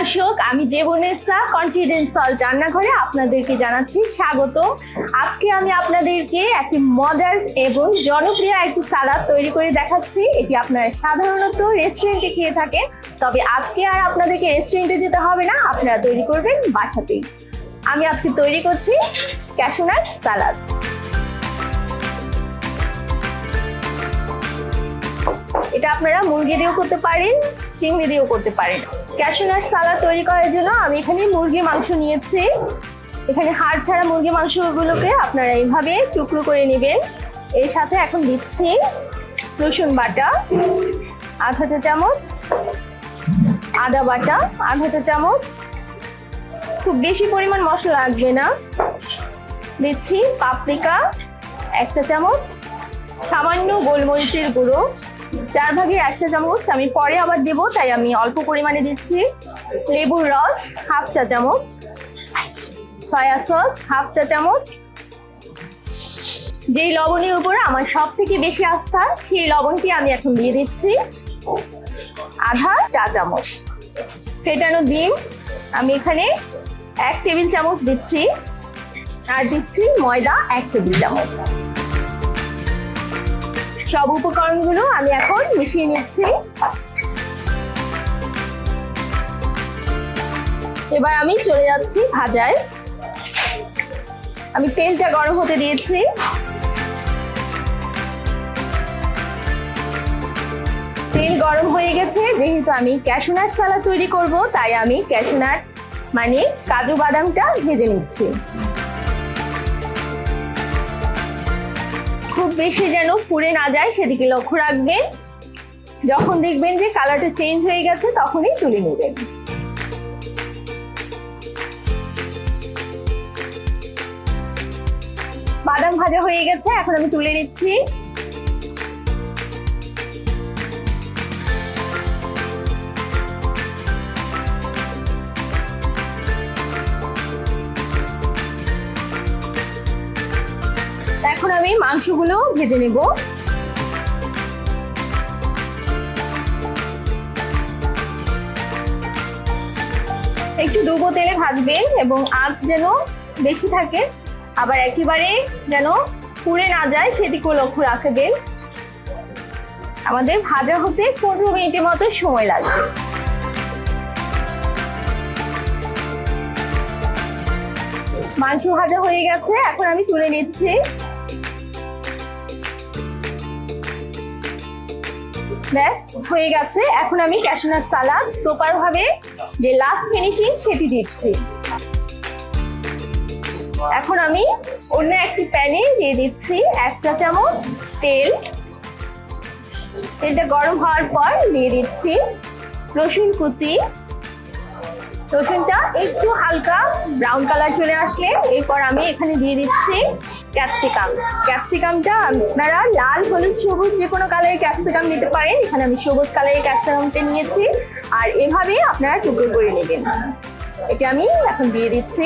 দর্শক, আমি দেবনেসা confidence salt রান্নাঘরে আপনাদেরকে জানাচ্ছি স্বাগত। আজকে আমি আপনাদেরকে একটি মজার এবং জনপ্রিয় একটি সালাদ তৈরি করে দেখাচ্ছি। এটি আপনারা সাধারণত রেস্টুরেন্টে খেয়ে থাকেন, তবে আজকে আর আপনাদেরকে রেস্টুরেন্টে যেতে হবে না, আপনারা তৈরি করবেন বাসাতেই। আমি আজকে তৈরি করছি ক্যাশু নাট সালাদ। এটা আপনারা মুরগি দিয়েও করতে পারেন, চিংড়ি দিয়েও করতে পারেন। ক্যাশু নাট সালাদ তৈরি করার জন্য আমি এখানে মুরগির মাংস নিয়েছি। এখানে হাড় ছাড়া মুরগির মাংসগুলোকে আপনারা এইভাবে টুকরো করে নেবেন। এর সাথে এখন দিচ্ছি রসুন বাটা আধা চা চামচ, আদা বাটা আধা চা চামচ, খুব বেশি পরিমাণ মশলা লাগবে না। দিচ্ছি পাপরিকা 1 চা চামচ, সামান্য গোলমরিচের গুঁড়ো 4 ভাগে 1 চা চামচ, আমি পরে আবার দেব তাই আমি অল্প পরিমাণে দিচ্ছি। লেবুর রস 1/2 চা চামচ, সয়া সস 1/2 চা চামচ। যেই লবণের উপরে আমার সব থেকে বেশি আস্থা, সেই লবণটি আমি এখন দিয়ে দিচ্ছি আধা চা চামচ। ফেটানো ডিম আমি এখানে 1 টেবিল চামচ দিচ্ছি, আর দিচ্ছি ময়দা 1 টেবিল চামচ। সব উপকরণগুলো আমি এখন মিশিয়ে নিচ্ছি। এবার আমি চলে যাচ্ছি ভাজায়। আমি তেলটা গরম হতে দিয়েছি। তেল গরম হয়ে গেছে, যেহেতু আমি ক্যাশু নাট সালাদ তৈরি করব তাই আমি ক্যাশু নাট মানে কাজু বাদামটা ভেজে নিচ্ছি। খুব বেশি যেন পুড়ে না যায় সেদিকে লক্ষ্য রাখবেন। যখন দেখবেন যে কালারটা চেঞ্জ হয়ে গেছে তখনই তুলে নেবেন। বাদাম ভাজা হয়ে গেছে, এখন আমি তুলে নিচ্ছি। এখন আমি মাংসগুলো ভেজে নেব। একটু ডুবো তেলে ভাজবেন এবং আঁচ যেন বেশি থাকে, আবার একেবারে যেন পুড়ে না যায় সেদিকেও লক্ষ্য রাখবেন। আমাদের ভাজা হতে 15 মিনিটের মতো সময় লাগবে। মাংস ভাজা হয়ে গেছে, এখন আমি তুলে নিচ্ছি। ব্যাস হয়ে গেছে। এখন আমি ক্যাশু নাট সালাদ প্রপার ভাবে যে লাস্ট ফিনিশিং সেটি দিচ্ছি। এখন আমি অন্য একটি প্যানে দিয়ে দিচ্ছি 1 চা চামচ তেল। তেলটা গরম হওয়ার পর দিয়ে দিচ্ছি রসুন কুচি। রসুনটা একটু হালকা ব্রাউন কালার চলে আসলে এরপর আমি এখানে দিয়ে দিচ্ছি ক্যাপসিকাম। ক্যাপসিকামটা আপনারা লাল, হলুদ, সবুজ যে কোনো কালারের ক্যাপসিকাম নিতে পারেন। এখানে আমি সবুজ কালারের ক্যাপসিকামটা নিয়েছি, আর এভাবে আপনারা টুকরো করে নেবেন। এটা আমি এখন দিয়ে দিচ্ছি,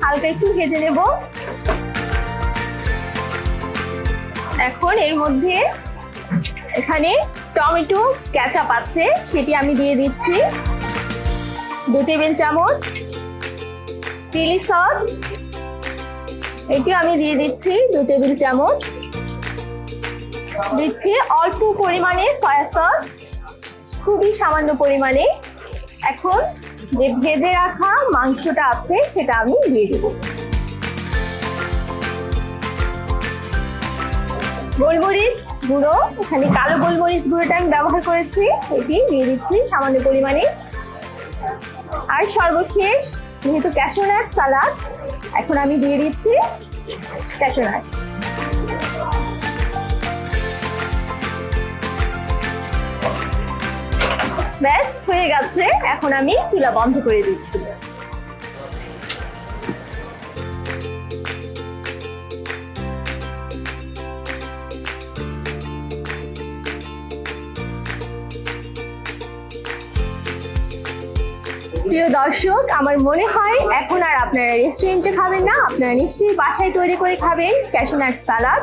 হালকা একটু ভেজে নেব। এখন এর মধ্যে এখানে টমেটো কেচাপ আছে, সেটি আমি দিয়ে দিচ্ছি 2 টেবিল চামচ। চিলি সস এটি আমি দিয়ে দিচ্ছি 2 টেবিল চামচ। দিচ্ছি অল্প পরিমাণে সয়া সস, খুবই সামান্য পরিমাণে। এখন যে ভেজে রাখা মাংসটা আছে সেটা আমি দিয়ে দেব। গোলমরিচ গুঁড়ো, এখানে কালো গোলমরিচ গুঁড়োটা আমি ব্যবহার করেছি, এটি দিয়ে দিচ্ছি সামান্য পরিমাণে। আর সর্বশেষ, যেহেতু ক্যাশু নাট সালাদ, এখন আমি দিয়ে দিচ্ছি ক্যাশু নাট। ব্যাস হয়ে গেছে, এখন আমি চুলা বন্ধ করে দিচ্ছি। প্রিয় দর্শক, আমার মনে হয় এখন আর আপনারা রেস্টুরেন্টে খাবেন না, আপনারা নিশ্চয়ই বাসায় তৈরি করে খাবেন ক্যাশিউ নাট সালাদ।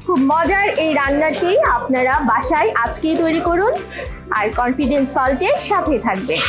খুব মজার এই রান্নাটি আপনারা বাসায় আজকেই তৈরি করুন আর কনফিডেন্স সল্টের সাথে থাকবেন।